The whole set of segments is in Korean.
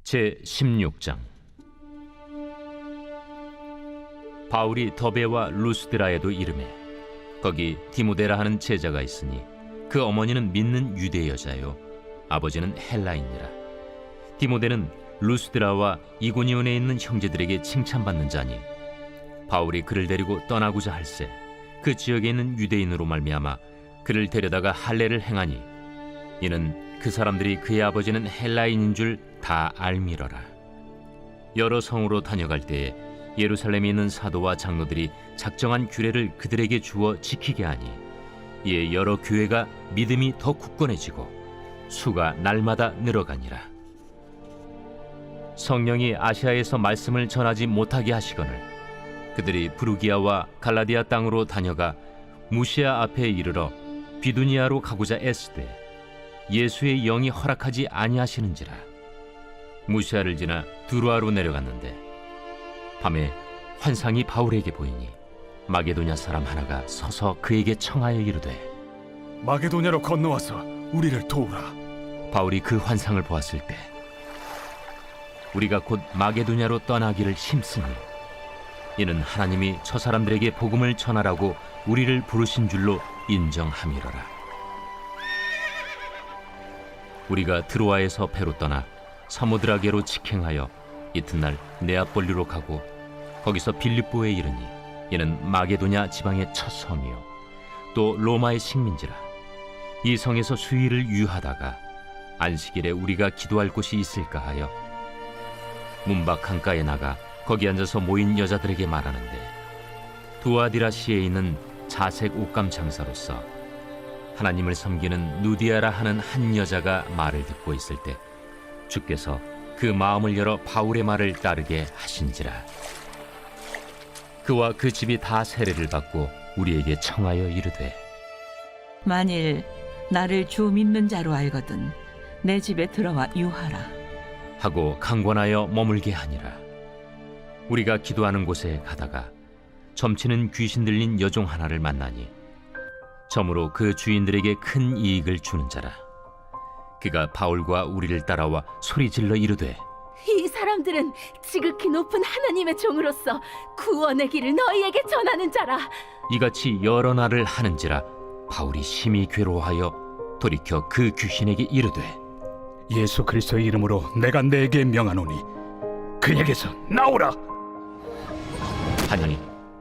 제16장. 바울이 더베와 루스드라에도 이르매 거기 디모데라 하는 제자가 있으니 그 어머니는 믿는 유대 여자요 아버지는 헬라인이라. 디모데는 루스드라와 이고니온에 있는 형제들에게 칭찬받는 자니 바울이 그를 데리고 떠나고자 할세 그 지역에 있는 유대인으로 말미암아 그를 데려다가 할례를 행하니 이는 그 사람들이 그의 아버지는 헬라인인 줄 다 알미러라. 여러 성으로 다녀갈 때에 예루살렘에 있는 사도와 장로들이 작정한 규례를 그들에게 주어 지키게 하니 이에 여러 교회가 믿음이 더 굳건해지고 수가 날마다 늘어가니라. 성령이 아시아에서 말씀을 전하지 못하게 하시거늘 그들이 부르기아와 갈라디아 땅으로 다녀가 무시아 앞에 이르러 비두니아로 가고자 애쓰되 예수의 영이 허락하지 아니하시는지라. 무시아를 지나 두루아로 내려갔는데 밤에 환상이 바울에게 보이니 마게도냐 사람 하나가 서서 그에게 청하여 이르되 마게도냐로 건너와서 우리를 도우라. 바울이 그 환상을 보았을 때 우리가 곧 마게도냐로 떠나기를 힘쓰니 이는 하나님이 저 사람들에게 복음을 전하라고 우리를 부르신 줄로 인정함이로라. 우리가 드로아에서 배로 떠나 사모드라게로 직행하여 이튿날 네아폴리로 가고 거기서 빌립보에 이르니 이는 마게도냐 지방의 첫 섬이요 또 로마의 식민지라. 이 성에서 수일을 유하다가 안식일에 우리가 기도할 곳이 있을까 하여 문밖 강가에 나가 거기 앉아서 모인 여자들에게 말하는데 두아디라시에 있는 자색 옷감 장사로서 하나님을 섬기는 누디아라 하는 한 여자가 말을 듣고 있을 때 주께서 그 마음을 열어 바울의 말을 따르게 하신지라. 그와 그 집이 다 세례를 받고 우리에게 청하여 이르되 만일 나를 주 믿는 자로 알거든 내 집에 들어와 유하라 하고 강권하여 머물게 하니라. 우리가 기도하는 곳에 가다가 점치는 귀신 들린 여종 하나를 만나니 점으로 그 주인들에게 큰 이익을 주는 자라. 그가 바울과 우리를 따라와 소리질러 이르되 이 사람들은 지극히 높은 하나님의 종으로서 구원의 길을 너희에게 전하는 자라. 이같이 여러 날을 하는지라 바울이 심히 괴로워하여 돌이켜 그 귀신에게 이르되 예수 그리스도의 이름으로 내가 네게 명하노니 그에게서 나오라. 하니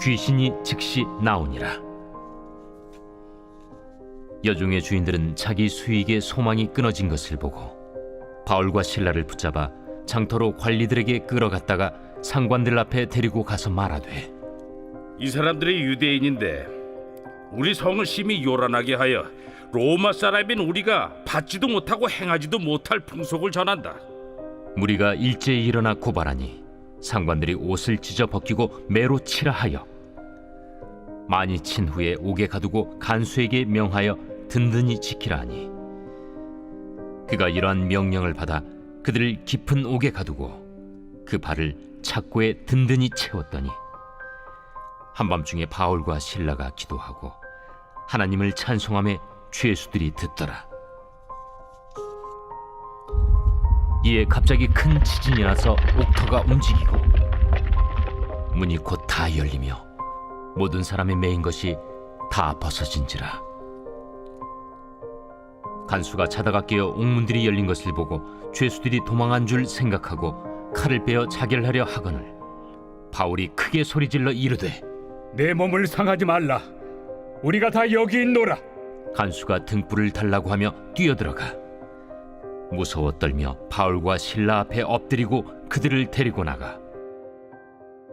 귀신이 즉시 나오니라. 여종의 주인들은 자기 수익의 소망이 끊어진 것을 보고 바울과 실라를 붙잡아 장터로 관리들에게 끌어갔다가 상관들 앞에 데리고 가서 말하되 이 사람들이 유대인인데 우리 성을 심히 요란하게 하여 로마 사람인 우리가 받지도 못하고 행하지도 못할 풍속을 전한다. 무리가 일제히 일어나 고발하니 상관들이 옷을 찢어 벗기고 매로 치라 하여 많이 친 후에 옥에 가두고 간수에게 명하여 든든히 지키라 하니 그가 이러한 명령을 받아 그들을 깊은 옥에 가두고 그 발을 착고에 든든히 채웠더니 한밤중에 바울과 실라가 기도하고 하나님을 찬송하며 죄수들이 듣더라. 이에 갑자기 큰 지진이 나서 옥터가 움직이고 문이 곧 다 열리며 모든 사람의 매인 것이 다 벗어진지라. 간수가 자다가 깨어 옥문들이 열린 것을 보고 죄수들이 도망한 줄 생각하고 칼을 빼어 자결하려 하거늘 바울이 크게 소리질러 이르되 내 몸을 상하지 말라. 우리가 다 여기 있노라. 간수가 등불을 달라고 하며 뛰어들어가 무서워 떨며 바울과 실라 앞에 엎드리고 그들을 데리고 나가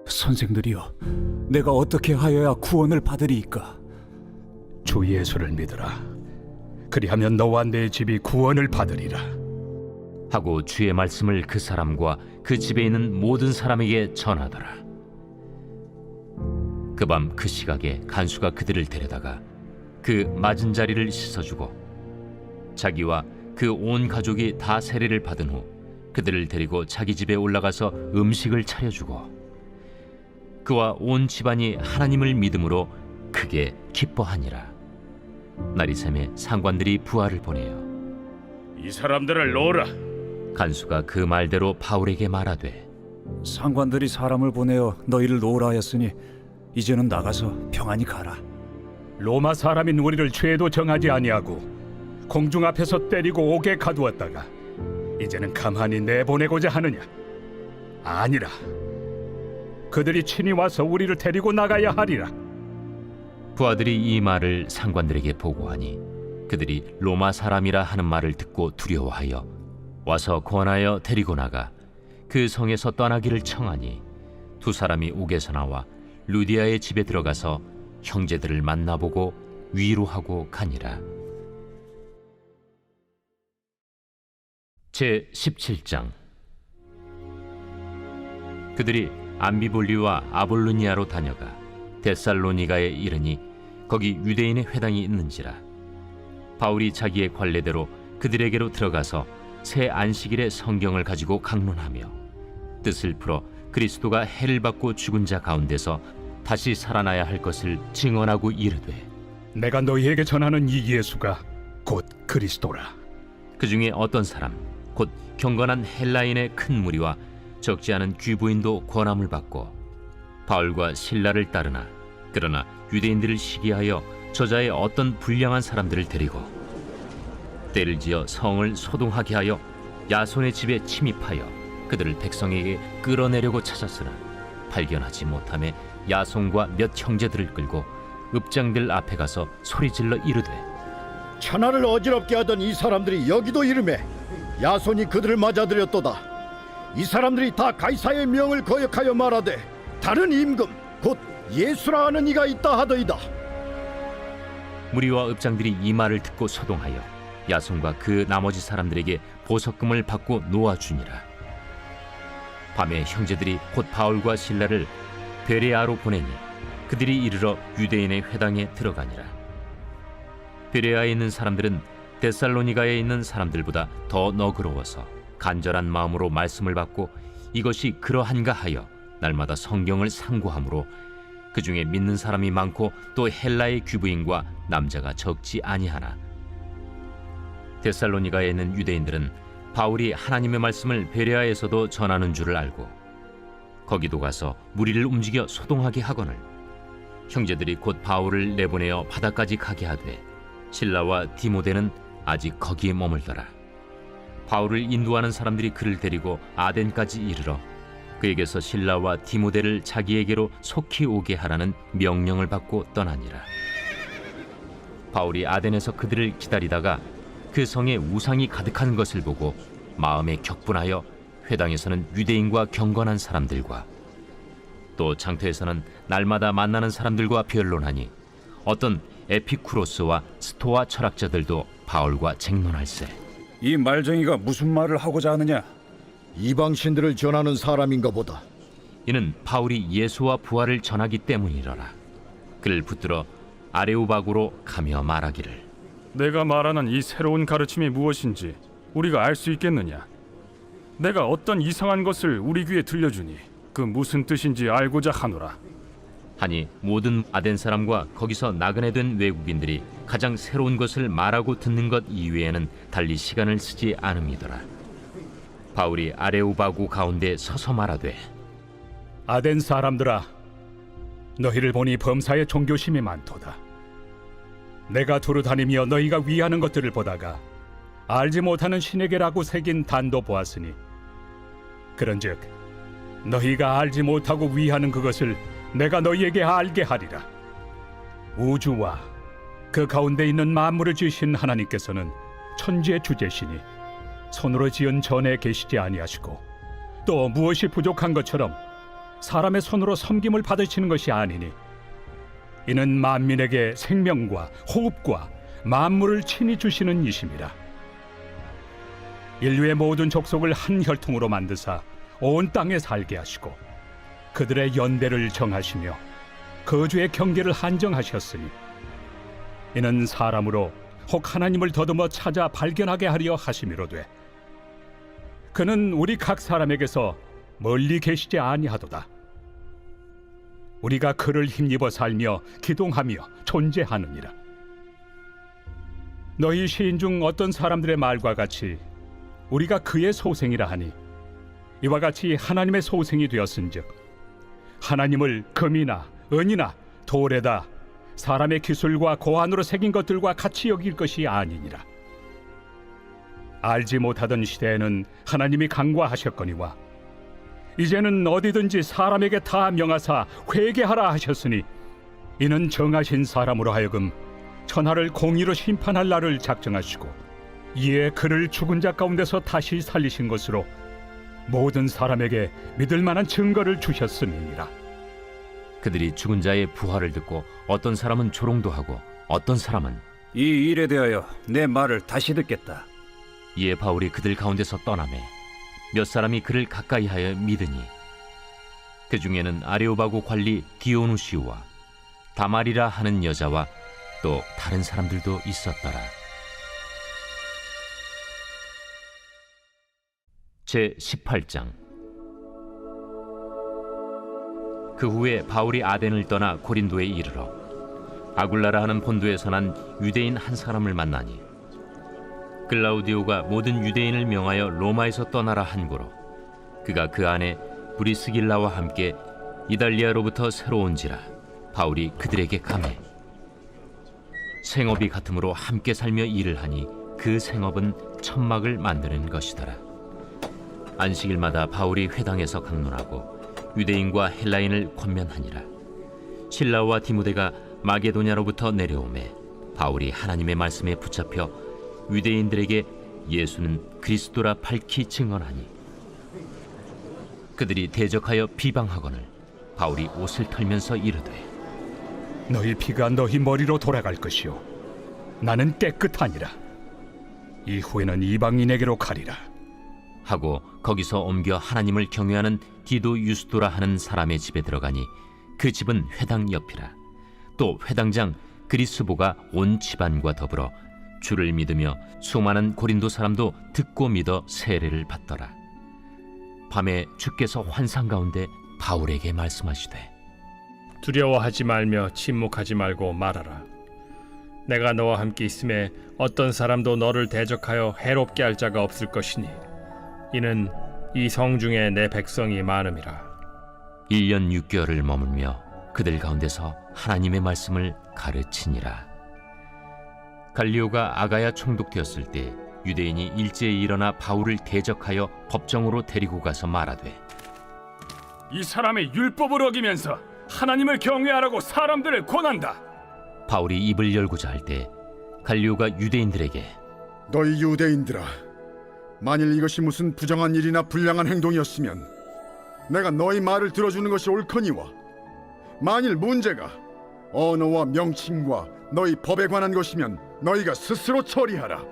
선생들이여, 내가 어떻게 하여야 구원을 받으리이까? 주 예수를 믿으라. 그리하면 너와 내 집이 구원을 받으리라. 하고 주의 말씀을 그 사람과 그 집에 있는 모든 사람에게 전하더라. 그 밤 그 시각에 간수가 그들을 데려다가 그 맞은 자리를 씻어주고 자기와 그 온 가족이 다 세례를 받은 후 그들을 데리고 자기 집에 올라가서 음식을 차려주고 그와 온 집안이 하나님을 믿음으로 크게 기뻐하니라. 날이 새매 상관들이 부하를 보내어 이 사람들을 놓으라. 간수가 그 말대로 바울에게 말하되 상관들이 사람을 보내어 너희를 놓으라 하였으니 이제는 나가서 평안히 가라. 로마 사람인 우리를 죄도 정하지 아니하고 공중 앞에서 때리고 옥에 가두었다가 이제는 가만히 내보내고자 하느냐? 아니라 그들이 친히 와서 우리를 데리고 나가야 하리라. 부하들이 이 말을 상관들에게 보고하니 그들이 로마 사람이라 하는 말을 듣고 두려워하여 와서 권하여 데리고 나가 그 성에서 떠나기를 청하니 두 사람이 옥에서 나와 루디아의 집에 들어가서 형제들을 만나보고 위로하고 가니라. 제 17장. 그들이 암비볼리와 아볼로니아로 다녀가 데살로니가에 이르니 거기 유대인의 회당이 있는지라. 바울이 자기의 관례대로 그들에게로 들어가서 새 안식일에 성경을 가지고 강론하며 뜻을 풀어 그리스도가 해를 받고 죽은 자 가운데서 다시 살아나야 할 것을 증언하고 이르되 내가 너희에게 전하는 이 예수가 곧 그리스도라. 그 중에 어떤 사람 곧 경건한 헬라인의 큰 무리와 적지 않은 귀부인도 권함을 받고 바울과 실라를 따르나 그러나 유대인들을 시기하여 저자의 어떤 불량한 사람들을 데리고 때를 지어 성을 소동하게 하여 야손의 집에 침입하여 그들을 백성에게 끌어내려고 찾았으나 발견하지 못하매 야손과 몇 형제들을 끌고 읍장들 앞에 가서 소리질러 이르되 천하를 어지럽게 하던 이 사람들이 여기도 이름에 야손이 그들을 맞아들였도다. 이 사람들이 다 가이사의 명을 거역하여 말하되 다른 임금 곧 예수라 하는 이가 있다 하더이다. 무리와 읍장들이 이 말을 듣고 소동하여 야손과 그 나머지 사람들에게 보석금을 받고 놓아주니라. 밤에 형제들이 곧 바울과 실라를 베레아로 보내니 그들이 이르러 유대인의 회당에 들어가니라. 베레아에 있는 사람들은 데살로니가에 있는 사람들보다 더 너그러워서 간절한 마음으로 말씀을 받고 이것이 그러한가 하여 날마다 성경을 상고하므로 그 중에 믿는 사람이 많고 또 헬라의 귀부인과 남자가 적지 아니하나. 데살로니가에 있는 유대인들은 바울이 하나님의 말씀을 베레아에서도 전하는 줄을 알고 거기도 가서 무리를 움직여 소동하게 하거늘 형제들이 곧 바울을 내보내어 바다까지 가게 하되 실라와 디모데는 아직 거기에 머물더라. 바울을 인도하는 사람들이 그를 데리고 아덴까지 이르러 그에게서 실라와 디모데를 자기에게로 속히 오게 하라는 명령을 받고 떠나니라. 바울이 아덴에서 그들을 기다리다가 그 성에 우상이 가득한 것을 보고 마음에 격분하여 회당에서는 유대인과 경건한 사람들과 또 장터에서는 날마다 만나는 사람들과 변론하니 어떤 에피쿠로스와 스토아 철학자들도 바울과 쟁론할세. 이 말쟁이가 무슨 말을 하고자 하느냐? 이방신들을 전하는 사람인가 보다. 이는 바울이 예수와 부활을 전하기 때문이러라. 그를 붙들어 아레오바구로 가며 말하기를 내가 말하는 이 새로운 가르침이 무엇인지 우리가 알 수 있겠느냐? 내가 어떤 이상한 것을 우리 귀에 들려주니 그 무슨 뜻인지 알고자 하노라. 하니 모든 아덴 사람과 거기서 나그네 된 외국인들이 가장 새로운 것을 말하고 듣는 것 이외에는 달리 시간을 쓰지 않음이더라. 바울이 아레오바구 가운데 서서 말하되 아덴 사람들아, 너희를 보니 범사에 종교심이 많도다. 내가 두루 다니며 너희가 위하는 것들을 보다가 알지 못하는 신에게라고 새긴 단도 보았으니 그런즉 너희가 알지 못하고 위하는 그것을 내가 너희에게 알게 하리라. 우주와 그 가운데 있는 만물을 지으신 하나님께서는 천지의 주제시니 손으로 지은 전에 계시지 아니하시고 또 무엇이 부족한 것처럼 사람의 손으로 섬김을 받으시는 것이 아니니 이는 만민에게 생명과 호흡과 만물을 친히 주시는 이심이라. 인류의 모든 족속을 한 혈통으로 만드사 온 땅에 살게 하시고 그들의 연대를 정하시며 거주의 경계를 한정하셨으니 이는 사람으로 혹 하나님을 더듬어 찾아 발견하게 하려 하심이로되 그는 우리 각 사람에게서 멀리 계시지 아니하도다. 우리가 그를 힘입어 살며 기동하며 존재하느니라. 너희 시인 중 어떤 사람들의 말과 같이 우리가 그의 소생이라 하니 이와 같이 하나님의 소생이 되었은즉 하나님을 금이나 은이나 돌에다 사람의 기술과 고안으로 새긴 것들과 같이 여길 것이 아니니라. 알지 못하던 시대에는 하나님이 간과하셨거니와 이제는 어디든지 사람에게 다 명하사 회개하라 하셨으니 이는 정하신 사람으로 하여금 천하를 공의로 심판할 날을 작정하시고 이에 그를 죽은 자 가운데서 다시 살리신 것으로 모든 사람에게 믿을 만한 증거를 주셨음이니라. 그들이 죽은 자의 부활을 듣고 어떤 사람은 조롱도 하고 어떤 사람은 이 일에 대하여 내 말을 다시 듣겠다. 이에 바울이 그들 가운데서 떠나매 몇 사람이 그를 가까이하여 믿으니 그 중에는 아레오바고 관리 디오누시우와 다말이라 하는 여자와 또 다른 사람들도 있었더라. 제 18장. 그 후에 바울이 아덴을 떠나 고린도에 이르러 아굴라라 하는 본도에서 난 유대인 한 사람을 만나니 글라우디오가 모든 유대인을 명하여 로마에서 떠나라 한고로 그가 그 안에 브리스길라와 함께 이달리아로부터 새로 온지라 바울이 그들에게 감해 생업이 같으므로 함께 살며 일을 하니 그 생업은 천막을 만드는 것이더라. 안식일마다 바울이 회당에서 강론하고 유대인과 헬라인을 권면하니라. 실라와 디모데가 마게도냐로부터 내려오매 바울이 하나님의 말씀에 붙잡혀 유대인들에게 예수는 그리스도라 밝히 증언하니 그들이 대적하여 비방하거늘 바울이 옷을 털면서 이르되 너희 피가 너희 머리로 돌아갈 것이요 나는 깨끗하니라. 이후에는 이방인에게로 가리라 하고 거기서 옮겨 하나님을 경외하는 디도 유스도라 하는 사람의 집에 들어가니 그 집은 회당 옆이라. 또 회당장 그리스보가 온 집안과 더불어 주를 믿으며 수많은 고린도 사람도 듣고 믿어 세례를 받더라. 밤에 주께서 환상 가운데 바울에게 말씀하시되 두려워하지 말며 침묵하지 말고 말하라. 내가 너와 함께 있음에 어떤 사람도 너를 대적하여 해롭게 할 자가 없을 것이니 이는 이 성 중에 내 백성이 많음이라. 1년 6개월을 머물며 그들 가운데서 하나님의 말씀을 가르치니라. 갈리오가 아가야 총독되었을 때 유대인이 일제히 일어나 바울을 대적하여 법정으로 데리고 가서 말하되 이 사람의 율법을 어기면서 하나님을 경외하라고 사람들을 권한다. 바울이 입을 열고자 할 때 갈리오가 유대인들에게 너희 유대인들아, 만일 이것이 무슨 부정한 일이나 불량한 행동이었으면 내가 너희 말을 들어주는 것이 옳거니와 만일 문제가 언어와 명칭과 너희 법에 관한 것이면 너희가 스스로 처리하라.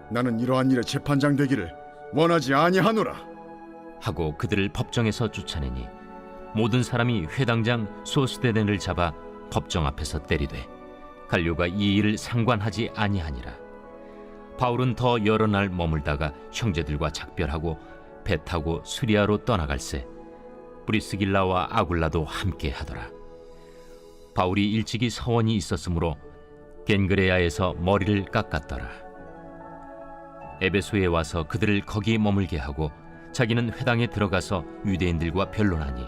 나는 이러한 일에 재판장 되기를 원하지 아니하노라. 하고 그들을 법정에서 쫓아내니 모든 사람이 회당장 소스데넨을 잡아 법정 앞에서 때리되 갈료가 이 일을 상관하지 아니하니라. 바울은 더 여러 날 머물다가 형제들과 작별하고 배 타고 수리아로 떠나갈새 브리스길라와 아굴라도 함께 하더라. 바울이 일찍이 서원이 있었으므로 겐그레아에서 머리를 깎았더라. 에베소에 와서 그들을 거기 머물게 하고 자기는 회당에 들어가서 유대인들과 변론하니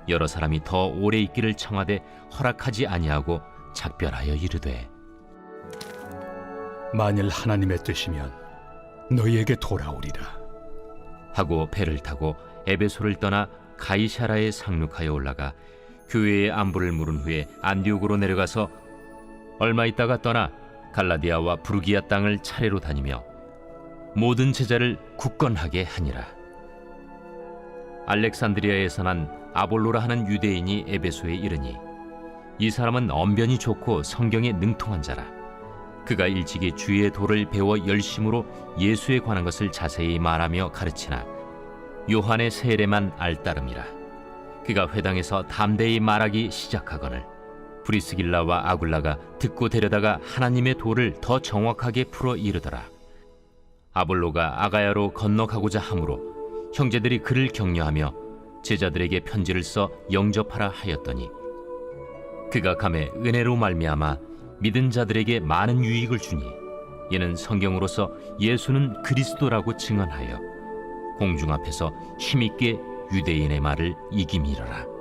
여러 사람이 더 오래 있기를 청하되 허락하지 아니하고 작별하여 이르되 만일 하나님의 뜻이면 너희에게 돌아오리라 하고 배를 타고 에베소를 떠나 가이사라에 상륙하여 올라가 교회의 안부를 물은 후에 안디옥으로 내려가서 얼마 있다가 떠나 갈라디아와 부르기아 땅을 차례로 다니며 모든 제자를 굳건하게 하니라. 알렉산드리아에서 난 아볼로라 하는 유대인이 에베소에 이르니 이 사람은 언변이 좋고 성경에 능통한 자라. 그가 일찍이 주의 도를 배워 열심으로 예수에 관한 것을 자세히 말하며 가르치나 요한의 세례만 알따름이라. 그가 회당에서 담대히 말하기 시작하거늘 브리스길라와 아굴라가 듣고 데려다가 하나님의 도를 더 정확하게 풀어 이르더라. 아볼로가 아가야로 건너가고자 하므로 형제들이 그를 격려하며 제자들에게 편지를 써 영접하라 하였더니 그가 감에 은혜로 말미암아 믿은 자들에게 많은 유익을 주니 이는 성경으로서 예수는 그리스도라고 증언하여 공중 앞에서 힘있게 유대인의 말을 이김이러라.